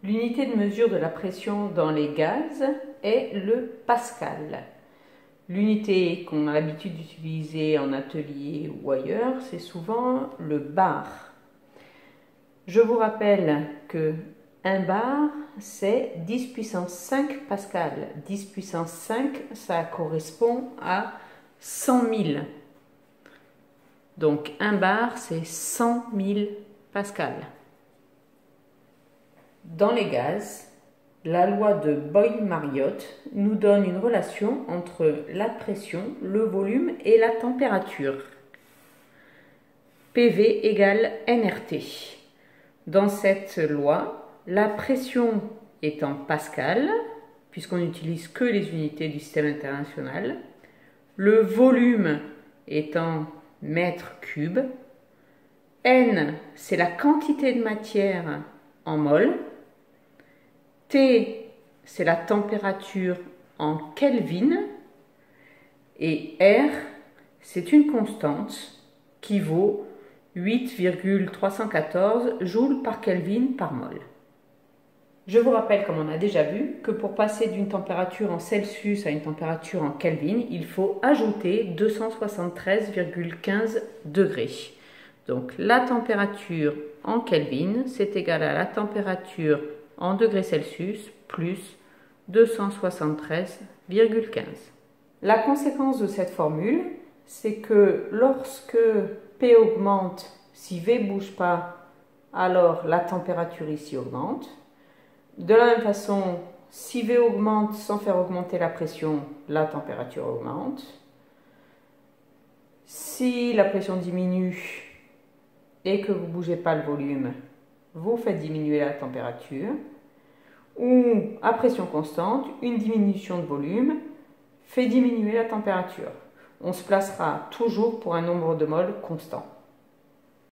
L'unité de mesure de la pression dans les gaz est le pascal. L'unité qu'on a l'habitude d'utiliser en atelier ou ailleurs, c'est souvent le bar. Je vous rappelle que 1 bar, c'est 10 puissance 5 pascal. 10 puissance 5, ça correspond à 100 000. Donc 1 bar, c'est 100 000 pascal. Dans les gaz, la loi de Boyle-Mariotte nous donne une relation entre la pression, le volume et la température. PV égale nRT. Dans cette loi, la pression est en pascal, puisqu'on n'utilise que les unités du système international. Le volume est en mètres cubes. N, c'est la quantité de matière en mol. T, c'est la température en Kelvin. Et R, c'est une constante qui vaut 8,314 joules par Kelvin par mol. Je vous rappelle, comme on a déjà vu, que pour passer d'une température en Celsius à une température en Kelvin, il faut ajouter 273,15 degrés. Donc la température en Kelvin, c'est égal à la température en degrés Celsius plus 273,15. La conséquence de cette formule, c'est que lorsque P augmente, si V ne bouge pas, alors la température ici augmente. De la même façon, si V augmente sans faire augmenter la pression, la température augmente. Si la pression diminue et que vous ne bougez pas le volume, vous faites diminuer la température. Ou à pression constante, une diminution de volume fait diminuer la température. On se placera toujours pour un nombre de mol constant.